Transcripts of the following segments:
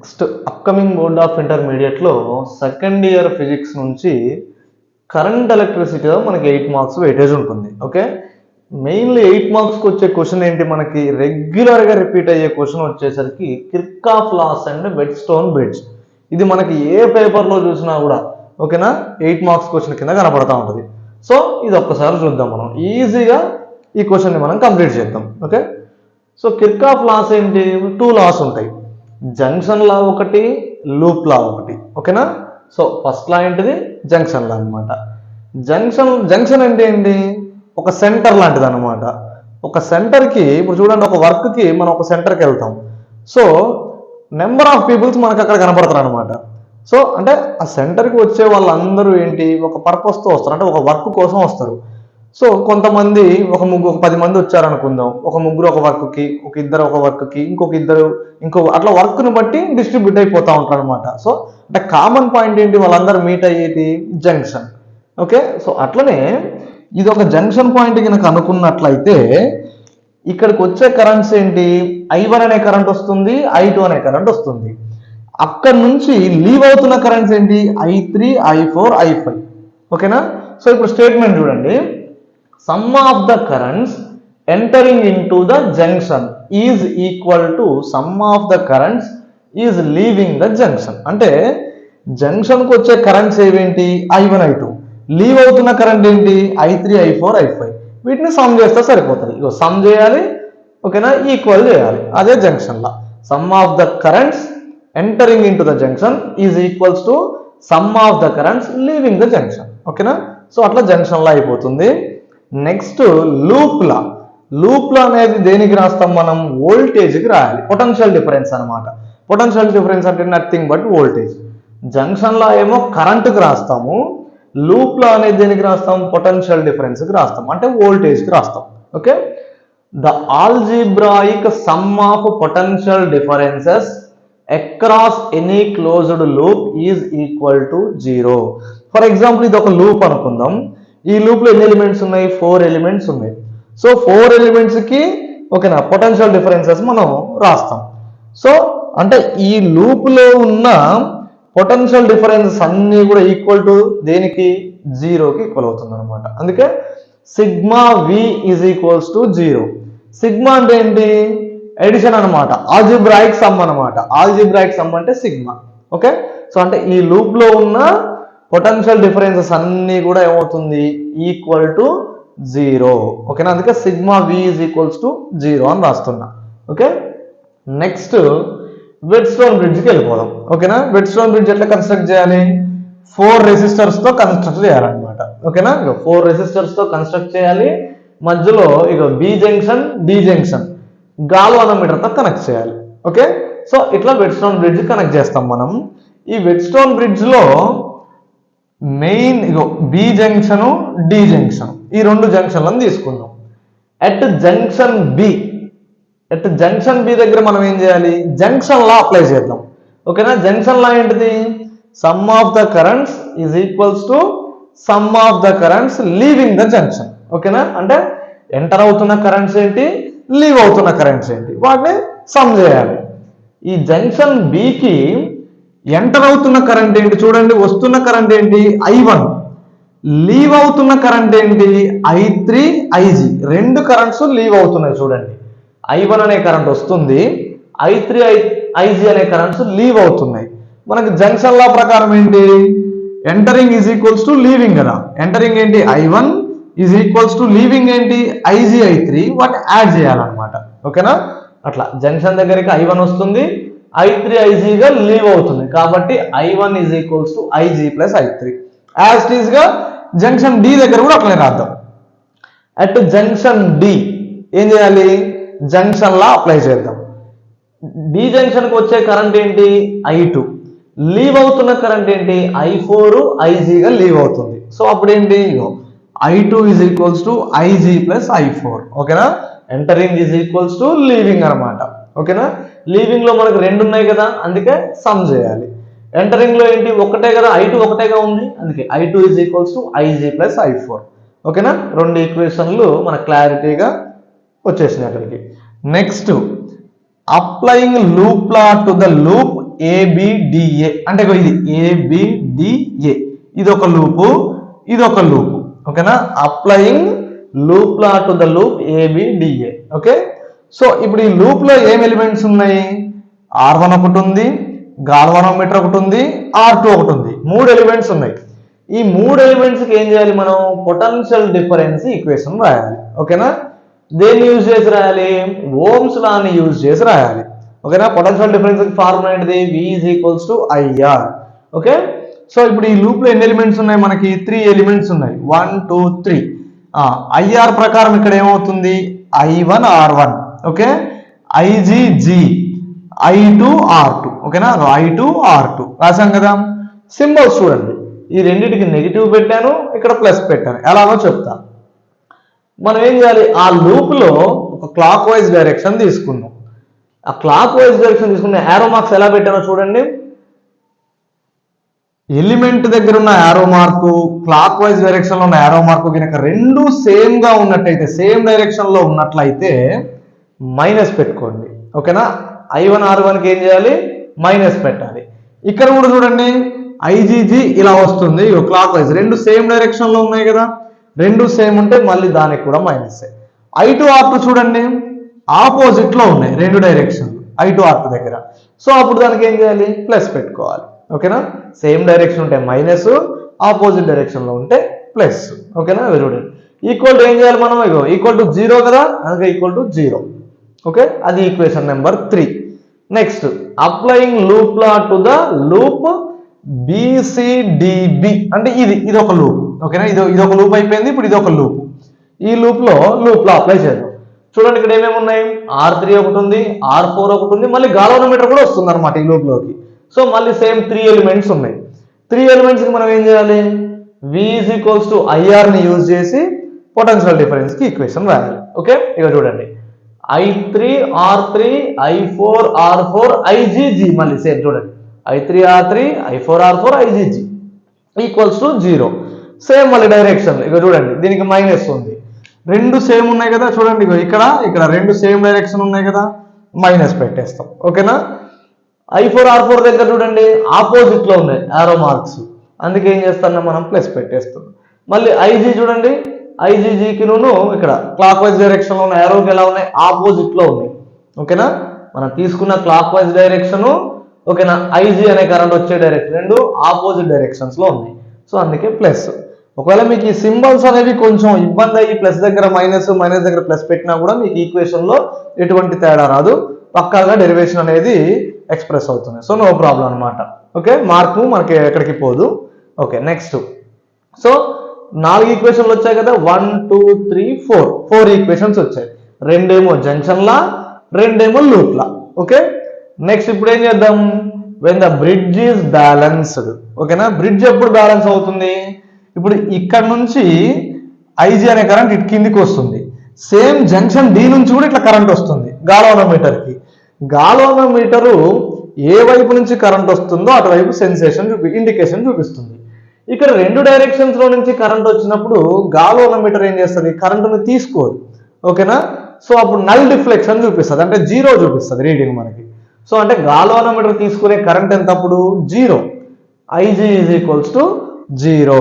Next upcoming board of ఇంటర్మీడియట్లో second year physics నుంచి current ఎలక్ట్రిసిటీలో మనకి 8 మార్క్స్ వెయిటేజ్ ఉంటుంది. ఓకే, మెయిన్లీ 8 మార్క్స్కి వచ్చే క్వశ్చన్ ఏంటి, మనకి రెగ్యులర్గా రిపీట్ అయ్యే క్వశ్చన్ వచ్చేసరికి కిర్చాఫ్ లాస్ అండ్ వెట్స్టోన్ బ్రిడ్జ్. ఇది మనకి ఏ పేపర్లో చూసినా కూడా ఓకేనా 8 మార్క్స్ క్వశ్చన్ కింద కనపడతా ఉంటుంది. సో ఇది ఒక్కసారి చూద్దాం, మనం ఈజీగా ఈ క్వశ్చన్ని మనం కంప్లీట్ చేద్దాం. ఓకే, సో కిర్చాఫ్ లాస్ ఏంటి, 2 లాస్ ఉంటాయి, జంక్షన్ లా ఒకటి, లూప్ లా ఒకటి. ఓకేనా, సో ఫస్ట్ లా ఏంటిది, జంక్షన్ లా అనమాట. జంక్షన్ అంటే ఏంటి, ఒక సెంటర్ లాంటిది అనమాట. ఒక సెంటర్కి ఇప్పుడు చూడండి, ఒక వర్క్కి మనం ఒక సెంటర్కి వెళ్తాం. సో నెంబర్ ఆఫ్ పీపుల్స్ మనకు అక్కడ కనపడతారు అనమాట. సో అంటే ఆ సెంటర్కి వచ్చే వాళ్ళందరూ ఏంటి, ఒక పర్పస్తో వస్తారు, అంటే ఒక వర్క్ కోసం వస్తారు. సో కొంతమంది ఒక 10 మంది వచ్చారనుకుందాం, ఒక ముగ్గురు ఒక వర్క్కి, ఒక ఇద్దరు ఒక వర్క్కి, ఇంకో అట్లా వర్క్ని బట్టి డిస్ట్రిబ్యూట్ అయిపోతూ ఉంటారు అనమాట. సో అంటే కామన్ పాయింట్ ఏంటి, వాళ్ళందరూ మీట్ అయ్యేది జంక్షన్. ఓకే, సో అట్లనే ఇది ఒక జంక్షన్ పాయింట్ కనుక అనుకున్నట్లయితే ఇక్కడికి వచ్చే కరెంట్స్ ఏంటి, I1 అనే కరెంట్ వస్తుంది, I2 అనే కరెంట్ వస్తుంది. అక్కడ నుంచి లీవ్ అవుతున్న కరెంట్స్ ఏంటి, I3, I4, I5. ఓకేనా, సో ఇప్పుడు స్టేట్మెంట్ చూడండి, sum of the currents entering into the junction is equal to sum of the currents is leaving the junction. అంటే జంక్షన్కి వచ్చే కరెంట్స్ ఏవేంటి, I1, I2, లీవ్ అవుతున్న కరెంట్ ఏంటి, I3, I4, I5. వీటిని సమ్ చేస్తే సరిపోతుంది. ఇగో సమ్ చేయాలి, ఓకేనా, ఈక్వల్ చేయాలి. అదే జంక్షన్లా sum of the currents entering into the junction is equals to sum of the currents leaving the junction. ఓకేనా, సో అట్లా జంక్షన్లా అయిపోతుంది. నెక్స్ట్ లూప్ లా అనేది దేనికి రాస్తాం మనం, వోల్టేజ్కి రాయాలి. పొటెన్షియల్ డిఫరెన్స్ అనమాట. పొటెన్షియల్ డిఫరెన్స్ అంటే నథింగ్ బట్ వోల్టేజ్. జంక్షన్లో ఏమో కరెంటుకి రాస్తాము, లూప్ లో అనేది దేనికి రాస్తాం, పొటెన్షియల్ డిఫరెన్స్కి రాస్తాం, అంటే వోల్టేజ్కి రాస్తాం. Okay, the algebraic some of potential differences across any closed loop is equal to 0. For example ఇది ఒక లూప్ అనుకుందాం. ఈ లూప్ లో ఎన్ని ఎలిమెంట్స్ ఉన్నాయి, 4 ఎలిమెంట్స్ ఉన్నాయి. సో 4 ఎలిమెంట్స్ కి ఓకేనా పొటెన్షియల్ డిఫరెన్సెస్ మనం రాస్తాం. సో అంటే ఈ లూప్ లో ఉన్న పొటెన్షియల్ డిఫరెన్సెస్ అన్ని కూడా ఈక్వల్ టు దేనికి, 0కి ఈక్వల్ అవుతుంది అనమాట. అందుకే sigma V is equals to 0. Sigma అంటే ఏంటి, ఎడిషన్ అనమాట, ఆల్జీబ్రాయిక్ సమ్ అనమాట. ఆల్జీబ్రాయిక్ సమ్ అంటే సిగ్మా. ఓకే, సో అంటే ఈ లూప్ లో ఉన్న పొటెన్షియల్ డిఫరెన్సెస్ అన్ని కూడా ఏమవుతుంది, ఈక్వల్ టు 0. ఓకేనా, అందుకే sigma V is equals to 0 అని రాస్తున్నా. ఓకే, నెక్స్ట్ వెట్స్టోన్ బ్రిడ్జ్కి వెళ్ళిపోదాం. ఓకేనా, వెట్స్టోన్ బ్రిడ్జ్ ఎట్లా కన్స్ట్రక్ట్ చేయాలి, 4 రెసిస్టర్స్ తో కన్స్ట్రక్ట్ చేయాలన్నమాట. ఓకేనా, 4 రెసిస్టర్స్ తో కన్స్ట్రక్ట్ చేయాలి. మధ్యలో B junction, D junction galvanometer తో కనెక్ట్ చేయాలి. ఓకే, సో ఇట్లా వెట్స్టోన్ బ్రిడ్జ్ కనెక్ట్ చేస్తాం మనం. ఈ వెట్స్టోన్ బ్రిడ్జ్ లో main B junction, D junction, ఈ 2 జంక్షన్లను తీసుకుందాం. ఎట్ జంక్షన్ బి దగ్గర మనం ఏం చేయాలి, జంక్షన్ లా అప్లై చేద్దాం. ఓకేనా, జంక్షన్ లా ఏంటిది, sum of the currents is equals to sum of the currents leaving the junction. ఓకేనా, అంటే ఎంటర్ అవుతున్న కరెంట్స్ ఏంటి, లీవ్ అవుతున్న కరెంట్స్ ఏంటి, వాటిని సమ్ చేయాలి. ఈ జంక్షన్ బికి ఎంటర్ అవుతున్న కరెంట్ ఏంటి, చూడండి వస్తున్న కరెంట్ ఏంటి, I1, లీవ్ అవుతున్న కరెంట్ ఏంటి, I3, IG. 2 కరెంట్స్ లీవ్ అవుతున్నాయి చూడండి. I1 అనే కరెంట్ వస్తుంది, I3, IG అనే కరెంట్స్ లీవ్ అవుతున్నాయి. మనకి జంక్షన్ లా ప్రకారం ఏంటి, entering is equals to leaving కదా. ఎంటరింగ్ ఏంటి, I1 is equals to leaving ఏంటి, IG, I3, వాటిని యాడ్ చేయాలన్నమాట. ఓకేనా, అట్లా జంక్షన్ దగ్గరికి I1 వస్తుంది, I3, IG గా లీవ్ అవుతుంది, కాబట్టి I1 is equals to IG plus I3. As it is గా జంక్షన్ డి దగ్గర కూడా అట్లనే రాద్దాం. అట్ జంక్షన్ డి ఏం చేయాలి, జంక్షన్ లా అప్లై చేద్దాం. డి జంక్షన్ కి వచ్చే కరెంట్ ఏంటి, I2, లీవ్ అవుతున్న కరెంట్ ఏంటి, I4, IG గా లీవ్ అవుతుంది. సో అప్పుడు ఏంటి, I2 is equals to IG plus I4. ఓకేనా, entering is equals to leaving అనమాట. ఓకేనా, లీవింగ్ లో మనకు 2 ఉన్నాయి కదా, అందుకే సమ్ చేయాలి. ఎంటరింగ్ లో ఏంటి, ఒకటే కదా, I2 ఒకటేగా ఉంది, అందుకే I2 is equals to IG plus I4. ఓకేనా, 2 ఈక్వేషన్లు మన క్లారిటీగా వచ్చేసినాయి అక్కడికి. Next applying loop law to the loop A B D A అంటే ఇది ఏబిడిఏ ఇది ఒక లూపు ఇది ఒక లూపు ఓకేనా applying loop law to the loop A B D A okay so ఇప్పుడు ఈ లూప్ లో ఏం ఎలిమెంట్స్ ఉన్నాయి R1 ఒకటి ఉంది గాల్వానోమీటర్ ఒకటి ఉంది R2 ఒకటి ఉంది మూడు ఎలిమెంట్స్ ఉన్నాయి ఈ మూడు ఎలిమెంట్స్ కి ఏం చేయాలి మనం పొటెన్షియల్ డిఫరెన్స్ ఈక్వేషన్ రాయాలి ఓకేనా దేన్ని యూజ్ చేసి రాయాలి ఓమ్స్ లాని యూజ్ చేసి రాయాలి ఓకేనా పొటెన్షియల్ డిఫరెన్స్ ఫార్ములా ఏంటిది V = IR ఓకే సో ఇప్పుడు ఈ లూప్ లో ఎన్ని ఎలిమెంట్స్ ఉన్నాయి మనకి 3 ఎలిమెంట్స్ ఉన్నాయి 1 2 3 IR ప్రకారం ఇక్కడ ఏమవుతుంది I1 R1 okay IGG I2 R2 ఓకేనా I2 R2 రాసాం కదా సింబల్స్ చూడండి ఈ రెండింటికి నెగిటివ్ పెట్టాను ఇక్కడ ప్లస్ పెట్టాను ఎలాగో చెప్తా మనం ఏం చేయాలి ఆ లూప్ లో ఒక క్లాక్ వైజ్ డైరెక్షన్ తీసుకున్నాం ఆ క్లాక్ వైజ్ డైరెక్షన్ తీసుకున్న యారో మార్క్స్ ఎలా పెట్టానో చూడండి ఎలిమెంట్ దగ్గర ఉన్న arrow mark clock wise direction లో ఉన్న యారో మార్కు కనుక రెండు సేమ్ గా ఉన్నట్టయితే సేమ్ డైరెక్షన్ లో ఉన్నట్లయితే మైనస్ పెట్టుకోండి ఓకేనా I1 R1 కి ఏం చేయాలి మైనస్ పెట్టాలి ఇక్కడ కూడా చూడండి IGG ఇలా వస్తుంది క్లాక్ వైజ్ రెండు సేమ్ డైరెక్షన్ లో ఉన్నాయి కదా రెండు సేమ్ ఉంటే మళ్ళీ దానికి కూడా మైనస్ I2 R2 చూడండి ఆపోజిట్ లో ఉన్నాయి రెండు డైరెక్షన్లు I2 R2 దగ్గర సో అప్పుడు దానికి ఏం చేయాలి ప్లస్ పెట్టుకోవాలి ఓకేనా సేమ్ డైరెక్షన్ ఉంటే మైనస్ ఆపోజిట్ డైరెక్షన్ లో ఉంటే ప్లస్ ఓకేనా వెరీ గుడ్ ఈక్వల్ టు ఏం చేయాలి మనం ఈక్వల్ టు 0 కదా అందుకే ఈక్వల్ టు 0 ఓకే అది equation number 3 next applying loop law to the loop BCDB అంటే ఇది ఒక లూప్ ఓకేనా ఇది ఒక లూప్ అయిపోయింది ఇప్పుడు ఇది ఒక లూప్ ఈ లూప్ లో అప్లై చేద్దాం చూడండి ఇక్కడ ఏమేమి ఉన్నాయి R3 ఒకటి ఉంది R4 ఒకటి ఉంది మళ్ళీ గాల్వానోమీటర్ కూడా వస్తుంది అనమాట ఈ లూప్ లోకి సో మళ్ళీ సేమ్ 3 ఎలిమెంట్స్ ఉన్నాయి 3 ఎలిమెంట్స్ కి మనం ఏం చేయాలి V = IR ని యూజ్ చేసి పొటెన్షియల్ డిఫరెన్స్ కి ఈక్వేషన్ రాయాలి ఓకే ఇక చూడండి I3 R3 I4 R4 IGG మళ్ళీ సేమ్ చూడండి I3 R3 I4 R4 IGG = 0 same మళ్ళీ డైరెక్షన్ ఇక చూడండి దీనికి మైనస్ ఉంది రెండు సేమ్ ఉన్నాయి కదా చూడండి ఇక్కడ రెండు సేమ్ డైరెక్షన్ ఉన్నాయి కదా మైనస్ పెట్టేస్తాం ఓకేనా I4 R4 దగ్గర చూడండి ఆపోజిట్ లో ఉన్నాయి యారో మార్క్స్ అందుకే ఏం చేస్తాం మనం ప్లస్ పెట్టేస్తాం మళ్ళీ IG చూడండి IGG కి ఇక్కడ క్లాక్ వైజ్ డైరెక్షన్ లో ఉన్న యారోకి ఎలా ఉన్నాయి ఆపోజిట్ లో ఉన్నాయి ఓకేనా మనం తీసుకున్న క్లాక్ వైజ్ డైరెక్షన్ ఓకేనా IG అనే కరెంట్ వచ్చే డైరెక్షన్ రెండు ఆపోజిట్ డైరెక్షన్స్ లో ఉన్నాయి సో అందుకే ప్లస్ ఒకవేళ మీకు ఈ సింబల్స్ అనేవి కొంచెం ఇబ్బంది అయ్యి ప్లస్ దగ్గర మైనస్ దగ్గర ప్లస్ పెట్టినా కూడా మీకు ఈక్వేషన్ లో ఎటువంటి తేడా రాదు పక్కాగా డెరివేషన్ అనేది ఎక్స్ప్రెస్ అవుతుంది సో నో ప్రాబ్లం అనమాట ఓకే మార్కు మనకి ఎక్కడికి పోదు ఓకే నెక్స్ట్ సో 4 ఈక్వేషన్లు వచ్చాయి కదా 1 2 3 4 ఈక్వేషన్స్ వచ్చాయి రెండేమో జంక్షన్ లా రెండేమో లూప్ లా ఓకే నెక్స్ట్ ఇప్పుడు ఏం చేద్దాం when the bridge is balanced ఓకేనా బ్రిడ్జ్ ఎప్పుడు బ్యాలెన్స్ అవుతుంది ఇప్పుడు ఇక్కడ నుంచి IG అనే కరెంట్ ఇటు కిందికి వస్తుంది సేమ్ జంక్షన్ D నుంచి కూడా ఇట్లా కరెంట్ వస్తుంది గాల్వానోమీటర్ కి గాల్వానోమీటరు ఏ వైపు నుంచి కరెంట్ వస్తుందో అటువైపు సెన్సేషన్ ఇండికేషన్ చూపిస్తుంది ఇక్కడ రెండు డైరెక్షన్స్ లో నుంచి కరెంట్ వచ్చినప్పుడు గాల్వానోమీటర్ ఏం చేస్తుంది కరెంటును తీసుకోదు ఓకేనా సో అప్పుడు నల్ డిఫ్లెక్షన్ చూపిస్తుంది అంటే 0 చూపిస్తుంది రీడింగ్ మనకి సో అంటే గాల్వానోమీటర్ తీసుకునే కరెంట్ ఎంత అప్పుడు 0 IG = 0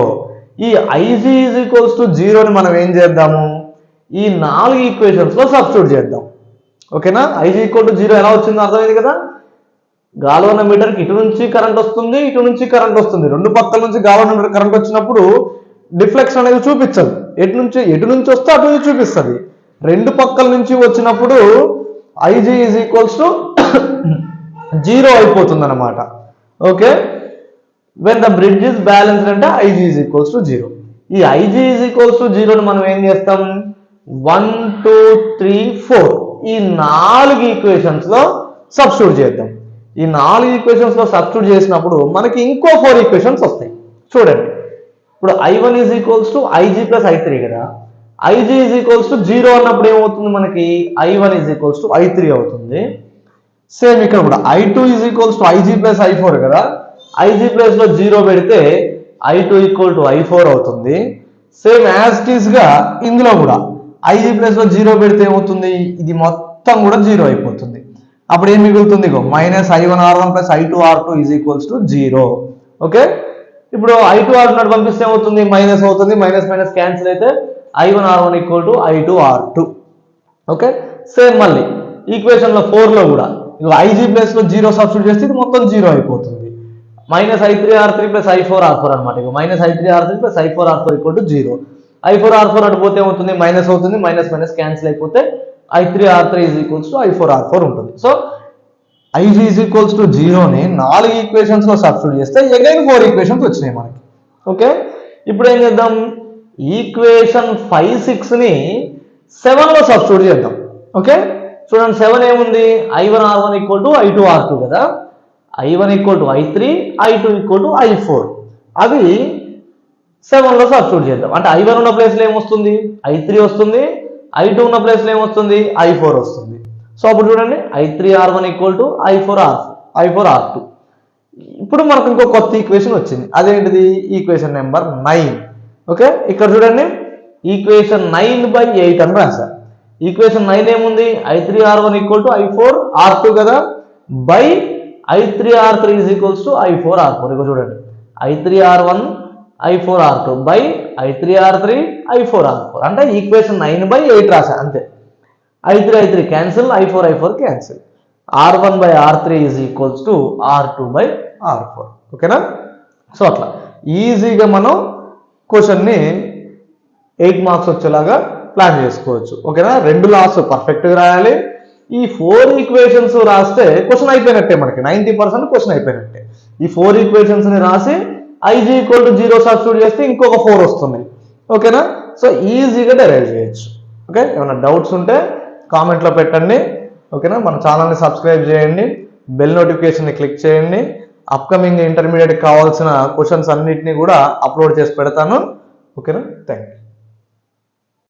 ఈ IG = 0 ని మనం ఏం చేద్దాము ఈ 4 ఈక్వేషన్స్ లో సబ్స్టిట్యూట్ చేద్దాం ఓకేనా IG = 0 ఎలా వచ్చిందో అర్థమైంది కదా గాల్వానోమీటర్ కి ఇటు నుంచి కరెంట్ వస్తుంది ఇటు నుంచి కరెంట్ వస్తుంది రెండు పక్కల నుంచి గాల్వానోమీటర్ కరెంట్ వచ్చినప్పుడు డిఫ్లెక్షన్ అనేది చూపించదు ఎటు నుంచి వస్తే అటు నుంచి చూపిస్తుంది రెండు పక్కల నుంచి వచ్చినప్పుడు IG = 0 అయిపోతుంది అనమాట okay when the bridge is balanced అంటే IG = 0 ఈ IG = 0 ని మనం ఏం చేస్తాం 1 2 3 4 ఈ 4 ఈక్వేషన్స్ లో సబ్స్టిట్యూట్ చేద్దాం ఈ 4 ఈక్వేషన్స్ లో సబ్స్టిట్యూట్ చేసినప్పుడు మనకి ఇంకో 4 ఈక్వేషన్స్ వస్తాయి చూడండి ఇప్పుడు I1 = IG + I3 కదా IG = 0 అన్నప్పుడు ఏమవుతుంది మనకి I1 = I3 అవుతుంది సేమ్ ఇక్కడ కూడా I2 = IG + I4 కదా IG ప్లేస్ లో 0 పెడితే I2 = I4 అవుతుంది సేమ్ యాజ్ ఇట్ ఈస్ గా ఇందులో కూడా IG ప్లేస్ లో 0 పెడితే ఏమవుతుంది ఇది మొత్తం కూడా 0 అయిపోతుంది అప్పుడు ఏం మిగులుతుంది minus I1R1 plus I2R2 is equals to 0. Okay, ఇప్పుడు I2R2 పంపిస్తే ఏమవుతుంది, మైనస్ అవుతుంది, మైనస్ మైనస్ క్యాన్సిల్ అయితే I1R1 equal to I2R2. Okay, same మళ్ళీ ఈక్వేషన్లో 4లో కూడా IG ప్లస్లో 0 సబ్స్టిట్యూట్ చేస్తే ఇది మొత్తం 0 అయిపోతుంది. మైనస్ I3R3 ప్లస్ I4R4 అనమాట. ఇక minus I3R3 plus I4R4 equal to 0. I4R4 అడిపోతే ఏమవుతుంది, మైనస్ అవుతుంది, మైనస్ మైనస్ క్యాన్సిల్ అయిపోతే I3R3 is equals to I4R4 ఉంటుంది. So IG is equals to 0ని 4 ఈక్వేషన్స్ లో సబ్స్టిట్యూట్ చేస్తే అగైన్ 4 ఈక్వేషన్స్ వచ్చినాయి మనకి. ఓకే, ఇప్పుడు ఏం చేద్దాం, ఈక్వేషన్ 5, 6ని 7లో సబ్స్టిట్యూట్ చేద్దాం. ఓకే, చూడండి 7 ఏముంది, I1R1 ఈక్వల్ టు I2R2 కదా, I1 equal to I3, I2 equal to I4. అవి 7లో సబ్స్టిట్యూట్ చేద్దాం. అంటే I1 ఉన్న ప్లేస్లో ఏమొస్తుంది, I3 వస్తుంది, I2 ఉన్న ప్లేస్లో ఏమొస్తుంది, I4 వస్తుంది. సో అప్పుడు చూడండి I3R1 ఈక్వల్ టు I4R2. ఇప్పుడు మనకు ఇంకో కొత్త ఈక్వేషన్ వచ్చింది, అదేంటిది, ఈక్వేషన్ నెంబర్ 9. ఓకే, ఇక్కడ చూడండి ఈక్వేషన్ 9/8 అని రాశారు. ఈక్వేషన్ 9 ఏముంది, I3R1 ఈక్వల్ టు I4R2 కదా, by I3R3 is equals to I4R4. ఇక చూడండి I3R1 I4R2 by I3R3 I4R4. అంటే ఈక్వేషన్ 9/8 రాశా అంతే. I3 cancel, I4 cancel, R1/R3 is equals to R2/R4. ఓకేనా. సో అట్లా ఈజీగా మనం క్వశ్చన్ని 8 మార్క్స్ వచ్చేలాగా ప్లాన్ చేసుకోవచ్చు. ఓకేనా, 2 లాస్ పర్ఫెక్ట్గా రాయాలి. ఈ 4 ఈక్వేషన్స్ రాస్తే క్వశ్చన్ అయిపోయినట్టే, మనకి 90% క్వశ్చన్ అయిపోయినట్టే. ఈ 4 ఈక్వేషన్స్ని రాసి IG ఈక్వల్ టు 0 సబ్స్టిట్యూట్ చేస్తే ఇంకొక 4 వస్తుంది. ఓకేనా, సో ఈజీగా డెరైవ్ చేయొచ్చు. ఓకే, ఏమైనా డౌట్స్ ఉంటే కామెంట్లో పెట్టండి. ఓకేనా, మన ఛానల్ని సబ్స్క్రైబ్ చేయండి, బెల్ నోటిఫికేషన్ని క్లిక్ చేయండి. అప్కమింగ్ ఇంటర్మీడియట్కి కావాల్సిన క్వశ్చన్స్ అన్నిటినీ కూడా అప్లోడ్ చేసి పెడతాను. ఓకేనా, థ్యాంక్ యూ.